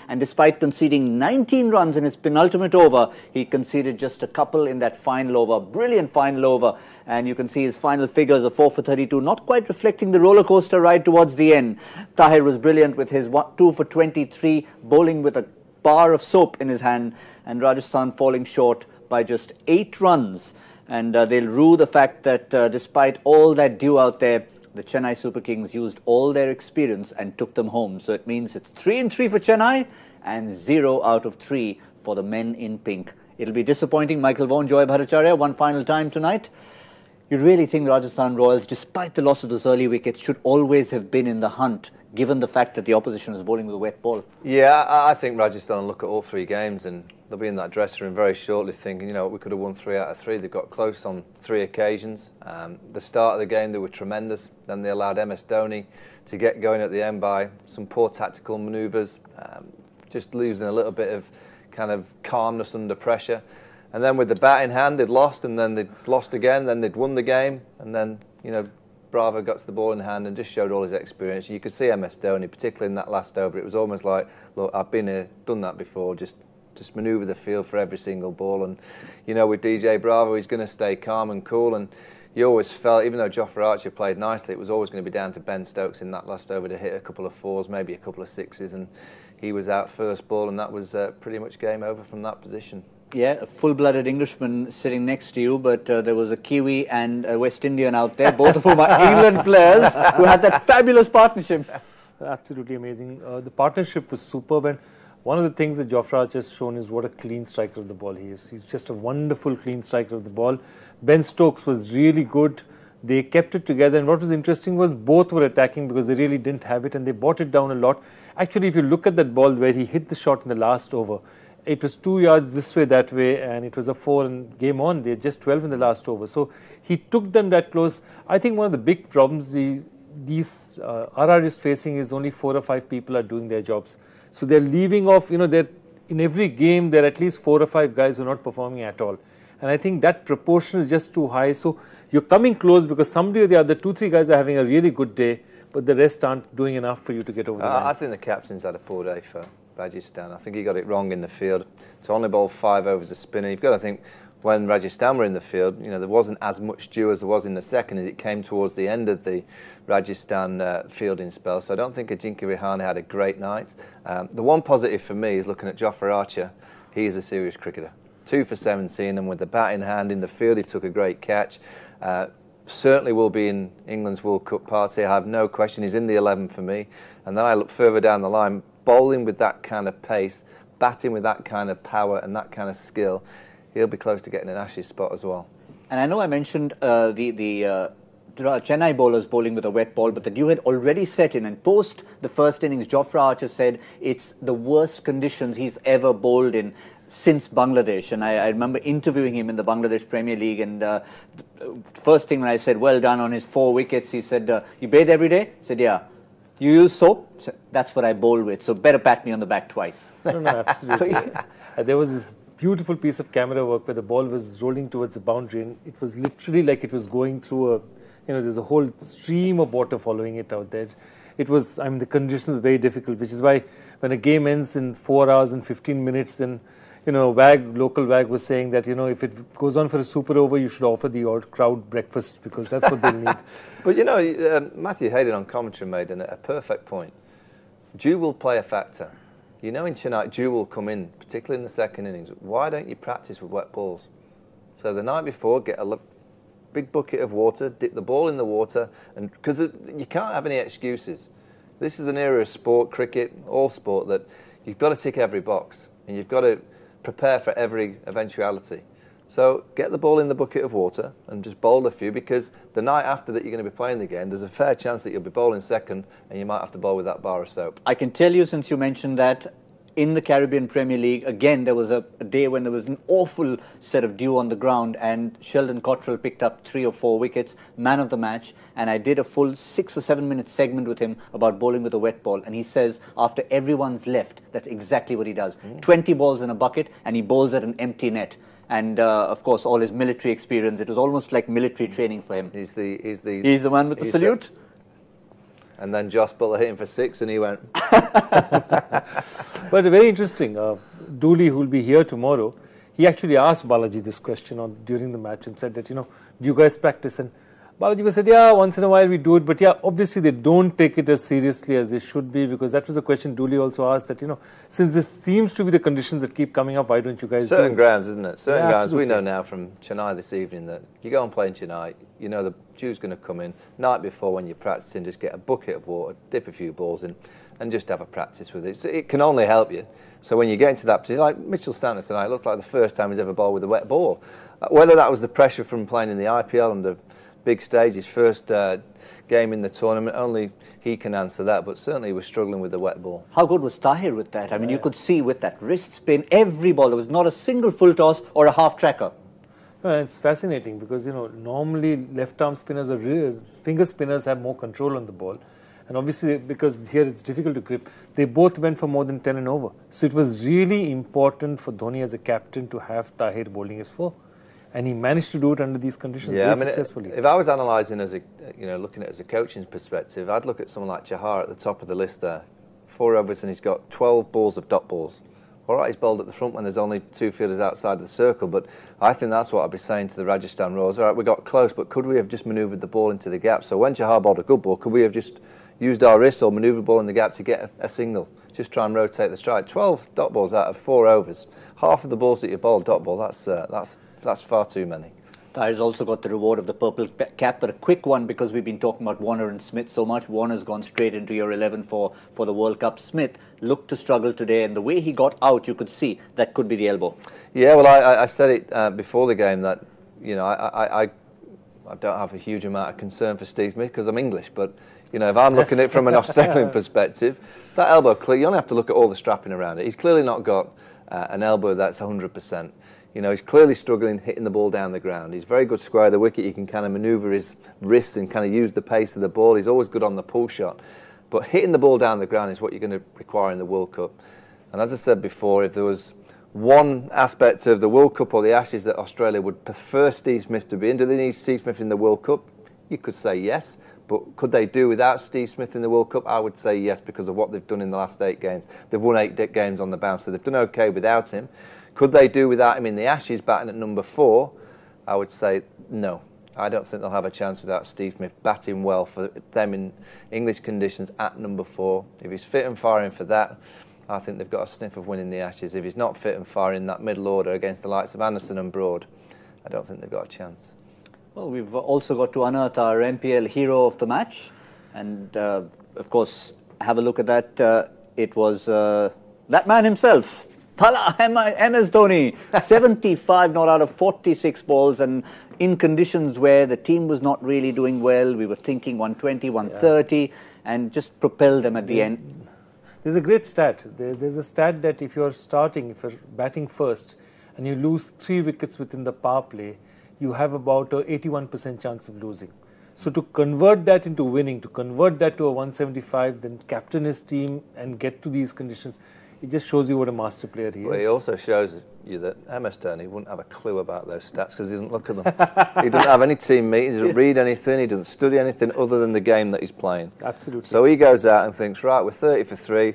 And despite conceding 19 runs in his penultimate over, he conceded just a couple in that final over. Brilliant final over. And you can see his final figures of 4 for 32, not quite reflecting the roller coaster ride towards the end. Tahir was brilliant with his 2 for 23, bowling with a bar of soap in his hand, and Rajasthan falling short by just 8 runs. And they'll rue the fact that despite all that dew out there, the Chennai Super Kings used all their experience and took them home. So it means it's 3-3 for Chennai and 0 out of 3 for the men in pink. It'll be disappointing. Michael Vaughan, Joy Bhattacharya, one final time tonight. You really think Rajasthan Royals, despite the loss of those early wickets, should always have been in the hunt, given the fact that the opposition is bowling with a wet ball? Yeah, I think Rajasthan will look at all 3 games and they'll be in that dressing room very shortly thinking, you know, we could have won 3 out of 3. They've got close on 3 occasions. The start of the game, they were tremendous. Then they allowed MS Dhoni to get going at the end by some poor tactical manoeuvres, just losing a little bit of kind of calmness under pressure. And then with the bat in hand, they'd lost, and then they'd lost again, then they'd won the game, and then, you know, Bravo got to the ball in hand and just showed all his experience. You could see MS Dhoni, particularly in that last over. It was almost like, look, I've been here, done that before, just manoeuvre the field for every single ball. And, you know, with DJ Bravo, he's going to stay calm and cool. And you always felt, even though Jofra Archer played nicely, it was always going to be down to Ben Stokes in that last over to hit a couple of 4s, maybe a couple of 6s. And he was out first ball, and that was pretty much game over from that position. Yeah, a full-blooded Englishman sitting next to you, but there was a Kiwi and a West Indian out there, both of whom are England players, who had that fabulous partnership. Absolutely amazing. The partnership was superb, and one of the things that Jofra Archer has shown is what a clean striker of the ball he is. He's just a wonderful clean striker of the ball. Ben Stokes was really good. They kept it together, and what was interesting was both were attacking because they really didn't have it, and they brought it down a lot. Actually, if you look at that ball where he hit the shot in the last over, it was 2 yards this way, that way, and it was a 4 and game on. They had just 12 in the last over. So he took them that close. I think one of the big problems these RR is facing is only 4 or 5 people are doing their jobs. So they're leaving off, you know, in every game there are at least 4 or 5 guys who are not performing at all. And I think that proportion is just too high. So you're coming close because somebody or the other, 2-3 guys are having a really good day, but the rest aren't doing enough for you to get over the line. I think the captain's had a poor day for Rajasthan. I think he got it wrong in the field. To only bowl 5 overs a spinner, you've got to think when Rajasthan were in the field, you know, there wasn't as much dew as there was in the second as it came towards the end of the Rajasthan fielding spell. So I don't think Ajinkya Rahane had a great night. The one positive for me is looking at Jofra Archer. He is a serious cricketer. 2 for 17, and with the bat in hand in the field, he took a great catch. Certainly will be in England's World Cup party. I have no question. He's in the 11 for me. And then I look further down the line, bowling with that kind of pace, batting with that kind of power and that kind of skill, he'll be close to getting an Ashes spot as well. And I know I mentioned the Chennai bowlers bowling with a wet ball, but the dew had already set in, and post the first innings, Jofra Archer said it's the worst conditions he's ever bowled in since Bangladesh. And I remember interviewing him in the Bangladesh Premier League, and first thing when I said well done on his 4 wickets, he said, you bathe every day? I said, yeah. You use soap? So that's what I bowl with, so better pat me on the back twice. No, absolutely. There was this beautiful piece of camera work where the ball was rolling towards the boundary, and it was literally like it was going through there's a whole stream of water following it out there. It was, I mean, the conditions were very difficult, which is why when a game ends in 4 hours and 15 minutes, then, you know, local WAG was saying that, you know, if it goes on for a super over, you should offer the odd crowd breakfast because that's what they need. But, you know, Matthew Hayden on commentary made a perfect point. Dew will play a factor. You know, in Chennai, dew will come in, particularly in the second innings. Why don't you practice with wet balls? So the night before, get a big bucket of water, dip the ball in the water, and because you can't have any excuses. This is an era of sport, cricket, all sport, that you've got to tick every box and you've got to prepare for every eventuality. So get the ball in the bucket of water and just bowl a few, because the night after that you're going to be playing the game, there's a fair chance that you'll be bowling second and you might have to bowl with that bar of soap. I can tell you, since you mentioned that, in the Caribbean Premier League, again, there was a day when there was an awful set of dew on the ground, and Sheldon Cottrell picked up 3 or 4 wickets, man of the match, and I did a full 6 or 7 minute segment with him about bowling with a wet ball, and he says after everyone's left, that's exactly what he does. 20 balls in a bucket, and he bowls at an empty net. And of course, all his military experience, it was almost like military training for him. He's the man with the salute. And then Joss Butler hit him for 6 and he went. But very interesting. Dooley, who will be here tomorrow, he actually asked Balaji this question during the match and said that, do you guys practice? And Balaji said, yeah, once in a while we do it, but yeah, obviously they don't take it as seriously as they should be, because that was a question Dooley also asked, that, since this seems to be the conditions that keep coming up, why don't you guys do it? Certain grounds, isn't it? Certain grounds. Absolutely. We know now from Chennai this evening that you go and play in Chennai, the dew's going to come in. Night before when you're practicing, just get a bucket of water, dip a few balls in, and just have a practice with it. So it can only help you. So when you get into that position, like Mitchell Stanton tonight, it looks like the first time he's ever bowled with a wet ball. Whether that was the pressure from playing in the IPL and the big stage, his first game in the tournament, only he can answer that, but certainly he was struggling with the wet ball. How good was Tahir with that? I mean, you could see with that wrist spin, every ball, there was not a single full toss or a half tracker. It's fascinating because, normally left-arm spinners or finger spinners have more control on the ball. And obviously, because here it's difficult to grip, they both went for more than 10 and over. So it was really important for Dhoni as a captain to have Tahir bowling his 4. And he managed to do it under these conditions very successfully. If I was analysing as looking at it as a coaching perspective, I'd look at someone like Chahar at the top of the list there. 4 overs and he's got 12 balls of dot balls. All right, he's bowled at the front when there's only 2 fielders outside of the circle, but I think that's what I'd be saying to the Rajasthan Royals. All right, we got close, but could we have just manoeuvred the ball into the gap? So when Chahar bowled a good ball, could we have just used our wrists or manoeuvred the ball in the gap to get a single? Just try and rotate the strike. 12 dot balls out of 4 overs. Half of the balls that you bowl dot ball, that's far too many. Tahir's also got the reward of the purple cap, but a quick one because we've been talking about Warner and Smith so much. Warner's gone straight into your 11 for the World Cup. Smith looked to struggle today, and the way he got out, you could see that could be the elbow. Yeah, well, I said it before the game that, I don't have a huge amount of concern for Steve Smith because I'm English, but, if I'm looking at it from an Australian perspective, that elbow, you only have to look at all the strapping around it. He's clearly not got an elbow that's 100%. He's clearly struggling hitting the ball down the ground. He's very good square of the wicket. He can kind of manoeuvre his wrists and kind of use the pace of the ball. He's always good on the pull shot. But hitting the ball down the ground is what you're going to require in the World Cup. And as I said before, if there was one aspect of the World Cup or the Ashes that Australia would prefer Steve Smith to be in, do they need Steve Smith in the World Cup? You could say yes. But could they do without Steve Smith in the World Cup? I would say yes, because of what they've done in the last 8 games. They've won 8 games on the bounce, so they've done okay without him. Could they do without him in the Ashes batting at number 4? I would say no. I don't think they'll have a chance without Steve Smith batting well for them in English conditions at number 4. If he's fit and firing for that, I think they've got a sniff of winning the Ashes. If he's not fit and firing in that middle order against the likes of Anderson and Broad, I don't think they've got a chance. Well, we've also got to unearth our NPL hero of the match. And, of course, have a look at that. It was that man himself. Thala MS Dhoni, 75 not out of 46 balls, and in conditions where the team was not really doing well. We were thinking 120, 130, and just propelled them at the end. There's a great stat. There's a stat that if you're batting first, and you lose 3 wickets within the power play, you have about a 81% chance of losing. So to convert that into winning, to convert that to a 175, then captain his team and get to these conditions, it just shows you what a master player he is. Well, he also shows you that MS Dhoni wouldn't have a clue about those stats because he doesn't look at them. He doesn't have any team meetings, he doesn't read anything, he doesn't study anything other than the game that he's playing. Absolutely. So he goes out and thinks, right, we're 30 for 3,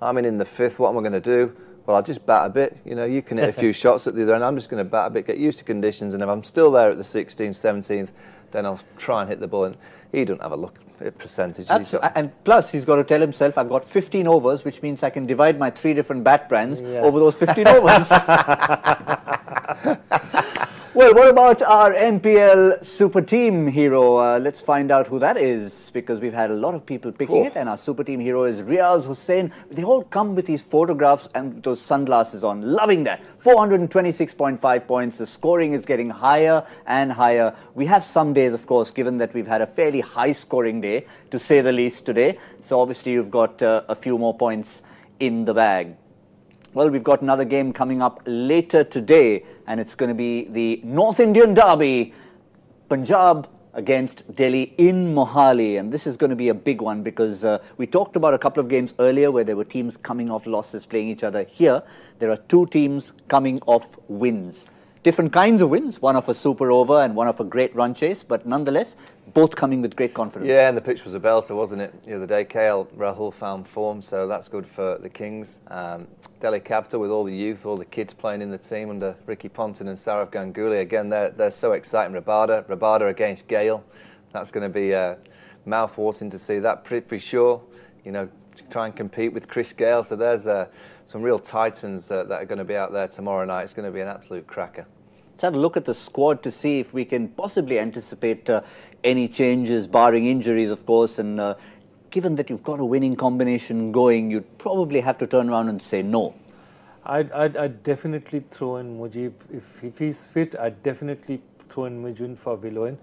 I'm in the 5th, what am I going to do? Well, I'll just bat a bit. You can hit a few shots at the other end, I'm just going to bat a bit, get used to conditions, and if I'm still there at the 16th, 17th, then I'll try and hit the ball. And he doesn't have a look at percentage. And plus, he's got to tell himself, I've got 15 overs, which means I can divide my 3 different bat brands over those 15 overs. Well, what about our NPL super team hero? Let's find out who that is, because we've had a lot of people picking it, and our super team hero is Riaz Hussain. They all come with these photographs and those sunglasses on. Loving that. 426.5 points. The scoring is getting higher and higher. We have some days, of course, given that we've had a fairly high-scoring day, to say the least, today. So obviously you've got a few more points in the bag. Well, we've got another game coming up later today, and it's going to be the North Indian Derby, Punjab against Delhi in Mohali. And this is going to be a big one because we talked about a couple of games earlier where there were teams coming off losses playing each other. Here, there are 2 teams coming off wins. different kinds of wins, one of a super over and one of a great run chase, but nonetheless, both coming with great confidence. Yeah, and the pitch was a belter, wasn't it? The other day, Rahul found form, so that's good for the Kings. Delhi Capital, with all the youth, all the kids playing in the team under Ricky Ponting and Saurav Ganguly, again, they're so exciting. Rabada against Gale, that's going to be mouth-watering to see that. Pretty sure, try and compete with Chris Gale. So there's some real titans that are going to be out there tomorrow night. It's going to be an absolute cracker. Let's have a look at the squad to see if we can possibly anticipate any changes, barring injuries, of course. And given that you've got a winning combination going, you'd probably have to turn around and say no. I'd definitely throw in Mujib. If he's fit, I'd definitely throw in Mujib for Viloin,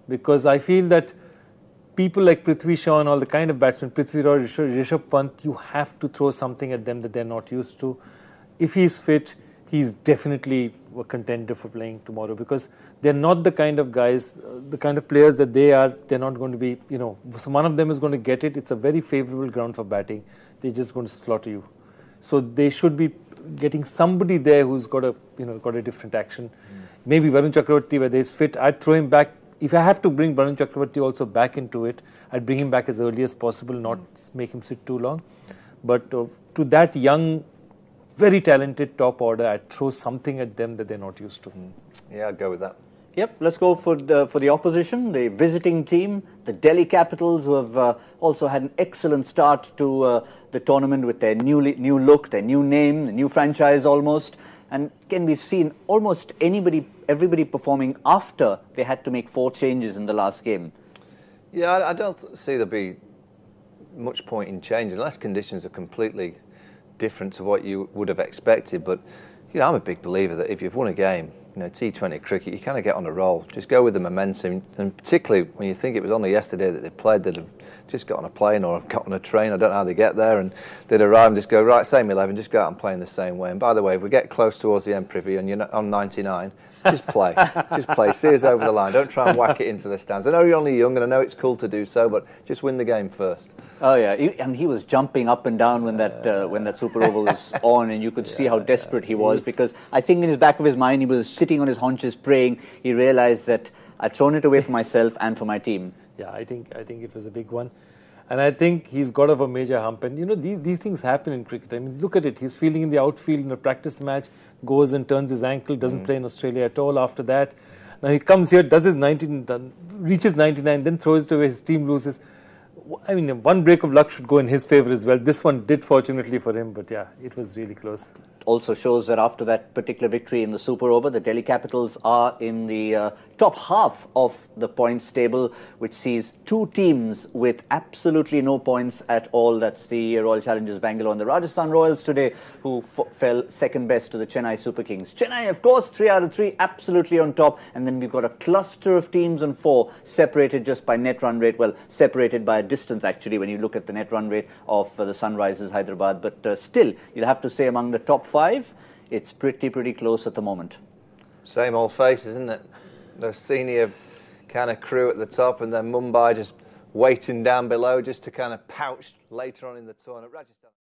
because I feel that people like Prithvi Shaw and all the kind of batsmen, Prithvi Roy, Rishabh Pant, you have to throw something at them that they're not used to. If he's fit, he's definitely a contender for playing tomorrow, because they're not the kind of guys, the kind of players that they are. They're not going to be, so one of them is going to get it. It's a very favourable ground for batting. They're just going to slaughter you. So they should be getting somebody there who's got a different action. Maybe Varun Chakravarti, whether he's fit, I'd throw him back. If I have to bring Varun Chakravarti also back into it, I'd bring him back as early as possible, not make him sit too long. But to that young, very talented top order, I'd throw something at them that they're not used to. Yeah, I'd go with that. Yep, let's go for the opposition, the visiting team, the Delhi Capitals, who have also had an excellent start to the tournament with their new look, their new name, the new franchise almost. And again, we've seen almost everybody performing after they had to make 4 changes in the last game. Yeah, I don't see there be much point in change unless conditions are completely different to what you would have expected. But I'm a big believer that if you've won a game, T20 cricket, you kind of get on a roll. Just go with the momentum, and particularly when you think it was only yesterday that they played, they'd have just got on a plane or got on a train. I don't know how they get there, and they'd arrive and just go, right, same 11, just go out and play in the same way. And by the way, if we get close towards the end, Privy, and you're on 99, just play. Just play. See us over the line. Don't try and whack it into the stands. I know you're only young, and I know it's cool to do so, but just win the game first. Oh yeah, and he was jumping up and down when that Super Over was on, and you could see how desperate he was, because I think in the back of his mind he was sitting on his haunches praying. He realised that I'd thrown it away for myself and for my team. Yeah, I think it was a big one, and I think he's got off a major hump. And these things happen in cricket. I mean, look at it. He's fielding in the outfield in a practice match, goes and turns his ankle, doesn't play in Australia at all after that. Now he comes here, does his 19, reaches 99, then throws it away. His team loses. I mean, one break of luck should go in his favour as well. This one did, fortunately for him, but yeah, it was really close. Also shows that after that particular victory in the Super Over, the Delhi Capitals are in the top half of the points table, which sees 2 teams with absolutely no points at all. That's the Royal Challengers Bangalore and the Rajasthan Royals today, who fell second best to the Chennai Super Kings. Chennai, of course, 3 out of 3, absolutely on top. And then we've got a cluster of teams on 4, separated just by net run rate. Well, separated by a distance, actually, when you look at the net run rate of the Sunrisers Hyderabad. But still, you'll have to say among the top 5, it's pretty close at the moment. Same old faces, isn't it? The senior kind of crew at the top, and then Mumbai just waiting down below just to kind of pouch later on in the tournament. Rajasthan.